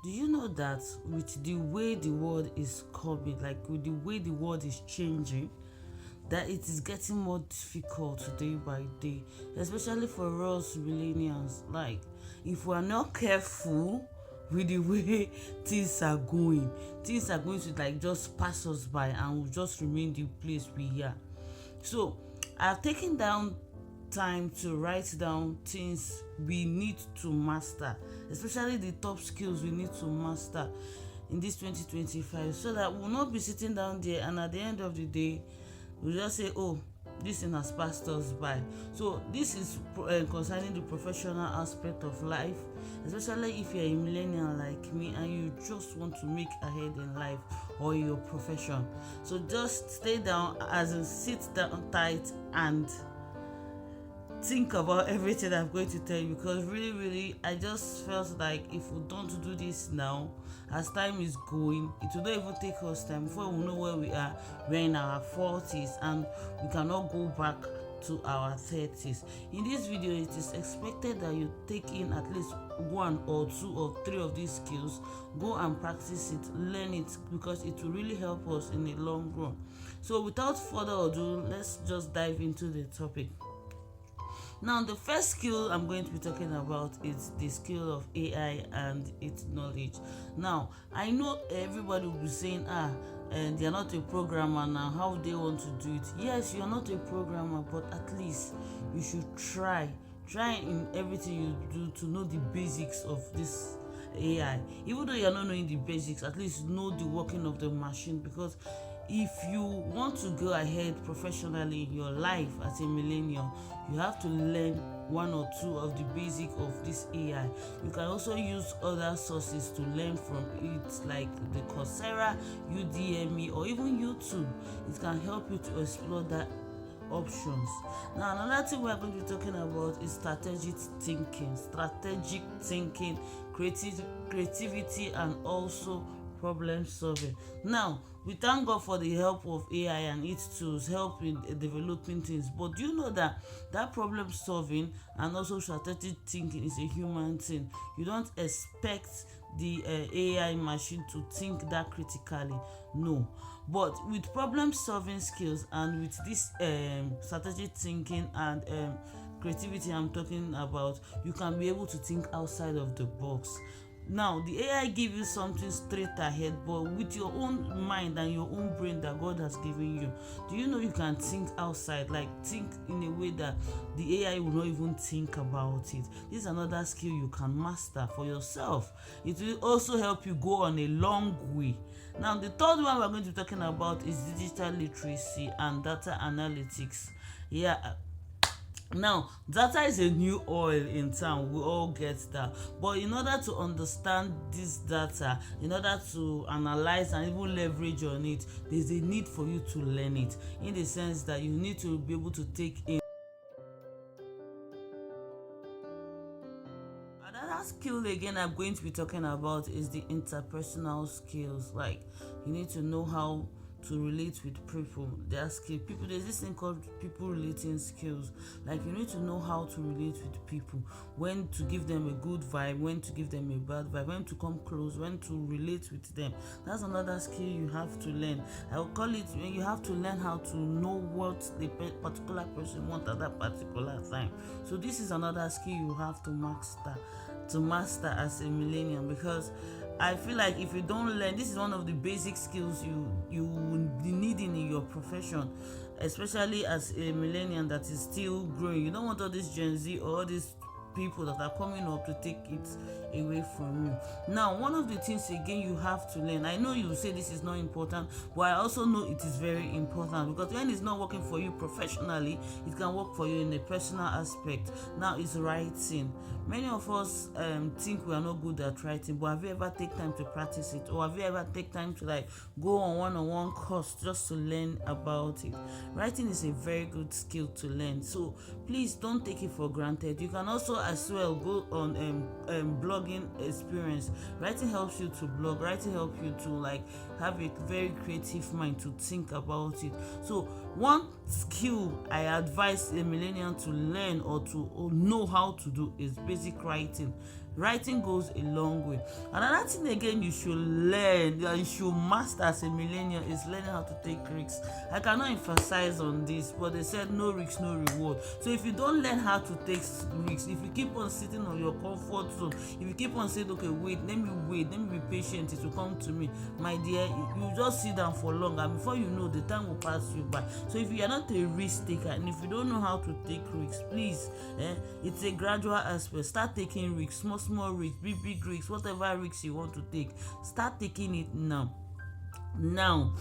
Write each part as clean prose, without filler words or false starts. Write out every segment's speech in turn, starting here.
Do you know that with the way the world is coming, like with the way the world is changing, that it is getting more difficult day by day, especially for us millennials. Like, if we are not careful with the way things are going to like just pass us by and will just remain the place we are. So, I've taken down time to write down things we need to master, especially the top skills we need to master in this 2025, so that we'll not be sitting down there and at the end of the day we just say, oh, this thing has passed us by. So this is concerning the professional aspect of life, especially if you're a millennial like me and you just want to make ahead in life or your profession. So just stay down, as in sit down tight and think about everything I'm going to tell you, because really I just felt like if we don't do this now, as time is going, it will not even take us time before we know where we are. We're in our 40s and we cannot go back to our 30s. In this video, it is expected that you take in at least 1 or 2 or 3 of these skills, go and practice it, learn it, because it will really help us in the long run. So without further ado, let's just dive into the topic. Now, the first skill I'm going to be talking about is the skill of AI and its knowledge. Now, I know everybody will be saying, and they're not a programmer now, how they want to do it. Yes, you're not a programmer, but at least you should try in everything you do to know the basics of this AI. Even though you're not knowing the basics, at least know the working of the machine, because if you want to go ahead professionally in your life as a millennial, you have to learn 1 or 2 of the basic of this AI. You can also use other sources to learn from it, like the Coursera, Udemy, or even YouTube. It can help you to explore that options. Now, another thing we're going to be talking about is strategic thinking, creativity, and also problem solving. Now, we thank God for the help of AI and its tools help in developing things. But do you know that problem solving and also strategic thinking is a human thing? You don't expect the AI machine to think that critically. No. But with problem solving skills and with this strategic thinking and creativity I'm talking about, you can be able to think outside of the box. Now, the AI give you something straight ahead, but with your own mind and your own brain that God has given you, do you know you can think outside, like think in a way that the AI will not even think about it? This is another skill you can master for yourself. It will also help you go on a long way. Now, the third one we're going to be talking about is digital literacy and data analytics. Now, data is a new oil in town, we all get that. But in order to understand this data, in order to analyze and even leverage on it, there's a need for you to learn it, in the sense that you need to be able to take in. Another skill again I'm going to be talking about is the interpersonal skills. Like, you need to know how to relate with people. There's this thing called people relating skills. Like, you need to know how to relate with people, when to give them a good vibe, when to give them a bad vibe, when to come close, when to relate with them. That's another skill you have to learn. I will call it, when you have to learn how to know what the particular person wants at that particular time. So this is another skill you have to master as a millennial, because I feel like if you don't learn, this is one of the basic skills you will be needing in your profession, especially as a millennial that is still growing. You don't want all this Gen Z or all these people that are coming up to take it away from you. Now, one of the things again you have to learn, I know you say this is not important, but I also know it is very important, because when it's not working for you professionally, it can work for you in a personal aspect. Now, it's writing. Many of us think we are not good at writing, but have you ever take time to practice it, or have you ever take time to like go on one-on-one course just to learn about it? Writing is a very good skill to learn, so please don't take it for granted. You can also as well go on blogging experience. Writing helps you to blog. Writing helps you to like have a very creative mind to think about it. So one skill I advise a millennial to learn or to know how to do is basic writing. Writing goes a long way. Another thing again you should learn, that you should master as a millennial, is learning how to take risks. I cannot emphasize on this, but they said no risk, no reward. So if you don't learn how to take risks, if you keep on sitting on your comfort zone, if you keep on saying, okay, wait, let me be patient, it will come to me, my dear, you just sit down for long, and before you know, the time will pass you by. So if you are not a risk taker, and if you don't know how to take risks, please, it's a gradual aspect. Start taking risks, small risks, big risks, whatever risks you want to take. Start taking it now. Now,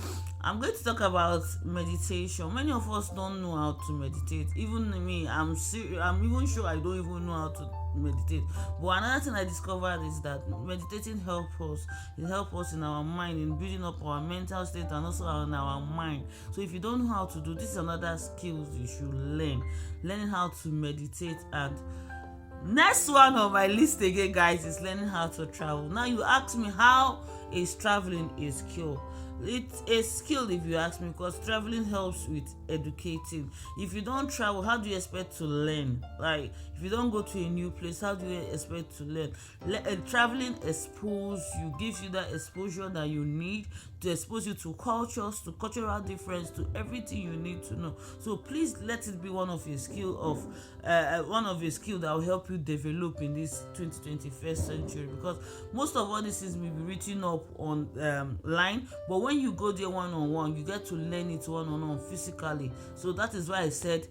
I'm going to talk about meditation. Many of us don't know how to meditate. Even me, I'm even sure I don't even know how to meditate. But another thing I discovered is that meditating helps us. It helps us in our mind, in building up our mental state, and also in our mind. So if you don't know how to do this, is another skill you should learn. Learning how to meditate. And next one on my list again, guys, is learning how to travel. Now you ask me, how is traveling a skill? It's a skill, if you ask me, because traveling helps with educating. If you don't travel, how do you expect to learn? Like, if you don't go to a new place, how do you expect to learn? Traveling exposes you, gives you that exposure that you need to expose you to cultures, to cultural difference, to everything you need to know. So please let it be one of your skill that will help you develop in this 21st century, because most of all these things will be written up on line, but when you go there one-on-one, you get to learn it one-on-one physically. So that is why I said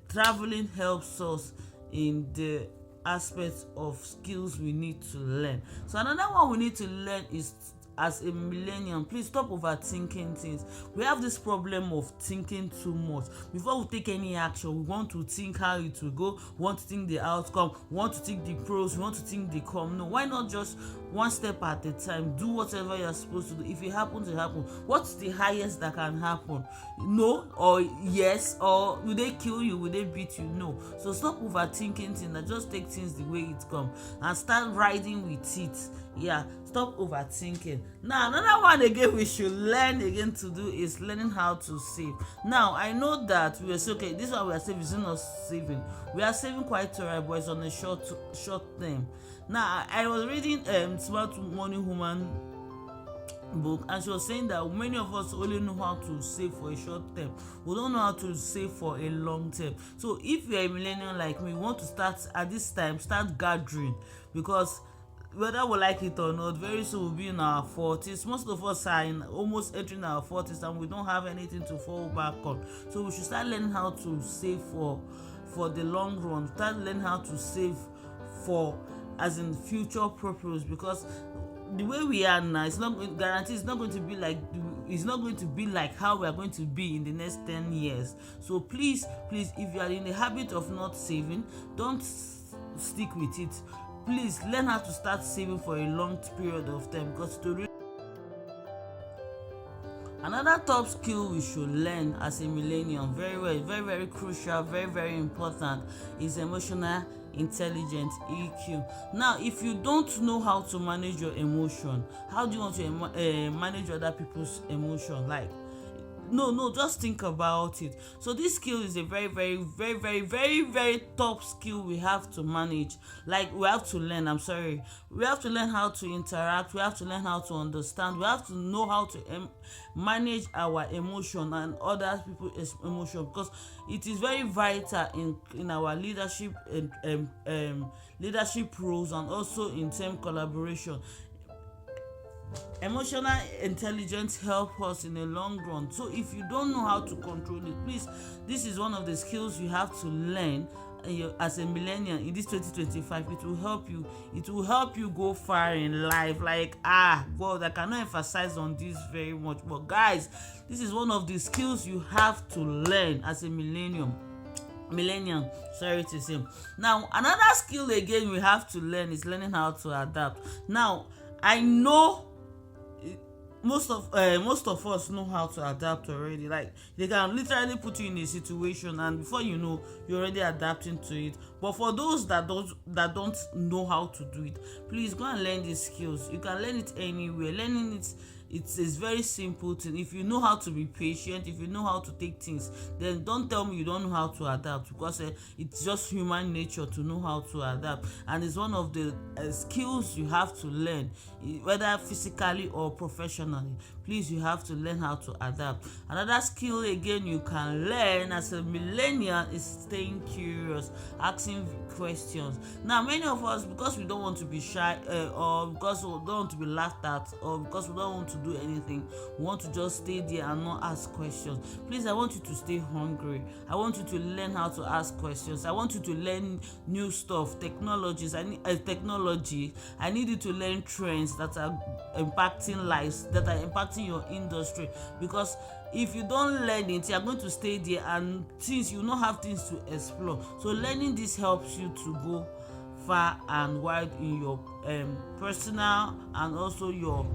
traveling helps us in the aspects of skills we need to learn. So another one we need to learn is, as a millennial, please stop overthinking things. We have this problem of thinking too much. Before we take any action, we want to think how it will go, we want to think the outcome, we want to think the pros, we want to think the con. No, why not just one step at a time? Do whatever you're supposed to do. If it happens, it happens. What's the highest that can happen? No or yes? Or will they kill you? Will they beat you? No. So stop overthinking things, and just take things the way it comes and start riding with it. Yeah, stop overthinking. Now, another one again we should learn again to do is learning how to save. Now, I know that we are saying, okay, this one we are saving is not saving. We are saving quite alright, but it's on a short term. Now, I was reading Smart Money Woman book, and she was saying that many of us only know how to save for a short term. We don't know how to save for a long term. So if you're a millennial like me, we want to start at this time, start gathering, because whether we like it or not, very soon we'll be in our 40s. Most of us are almost entering our 40s, and we don't have anything to fall back on. So we should start learning how to save for the long run. Start learning how to save for, as in, future purpose, because the way we are now, it's not guaranteed. It's not going to be like how we are going to be in the next 10 years. So please, if you are in the habit of not saving, don't stick with it. Please learn how to start saving for a long period of time, because another top skill we should learn as a millennial, very crucial, very important, is emotional intelligence, EQ. Now, if you don't know how to manage your emotion, how do you want to manage other people's emotion? Like, no, just think about it. So this skill is a very top skill we have to manage. Like, we have to learn, we have to learn how to interact, we have to learn how to understand, we have to know how to manage our emotion and other people's emotion, because it is very vital in our leadership and leadership roles, and also in team collaboration. Emotional intelligence helps us in the long run. So if you don't know how to control it, please, this is one of the skills you have to learn as a millennial in this 2025. It will help you go far in life. Like, God, I cannot emphasize on this very much, but guys, this is one of the skills you have to learn as a millennial, sorry to say. Now, another skill again we have to learn is learning how to adapt. Now, I know most of us know how to adapt already. Like, they can literally put you in a situation, and before you know, you're already adapting to it. But for those that don't know how to do it, please go and learn these skills. You can learn it anywhere. Learning it is very simple thing. If you know how to be patient, if you know how to take things, then don't tell me you don't know how to adapt, because it's just human nature to know how to adapt, and it's one of the skills you have to learn, whether physically or professionally. Please, you have to learn how to adapt. Another skill again you can learn as a millennial is staying curious, asking questions. Now, many of us, because we don't want to be shy, or because we don't want to be laughed at, or because we don't want to do anything, we want to just stay there and not ask questions. Please, I want you to stay hungry. I want you to learn how to ask questions. I want you to learn new stuff, technologies. Technology. I need you to learn trends that are impacting lives, that are impacting your industry, because if you don't learn it, you are going to stay there, and since you not have things to explore, so learning this helps you to go far and wide in your personal, and also your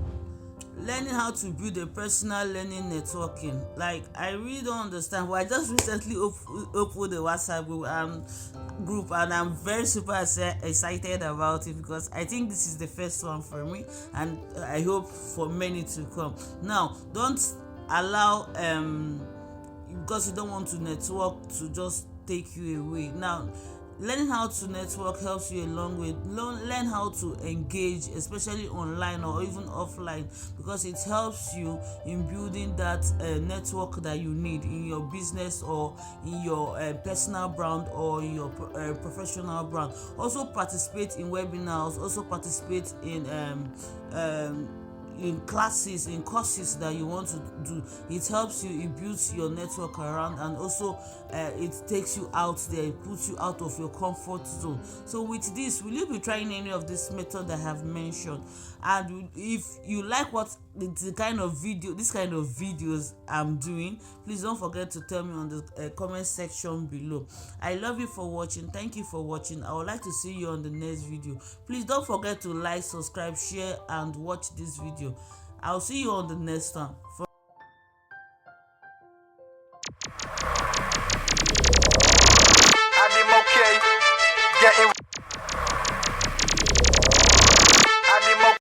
learning how to build a personal learning networking. Like, I really don't understand, but I just recently opened the WhatsApp group, and I'm very super excited about it, because I think this is the first one for me, and I hope for many to come. Now, don't allow because you don't want to network to just take you away. Now, learning how to network helps you a long way. Learn how to engage, especially online or even offline, because it helps you in building that network that you need in your business, or in your personal brand, or in your professional brand. Also participate in webinars, also participate in classes, in courses that you want to do. It helps you, it builds your network around, and also it takes you out there, it puts you out of your comfort zone. So with this, will you be trying any of this method I have mentioned? And if you like what this kind of videos I'm doing, please don't forget to tell me on the comment section below. I love you for watching. Thank you for watching. I would like to see you on the next video. Please don't forget to like, subscribe, share, and watch this video. I'll see you on the next one. I'm okay. Getting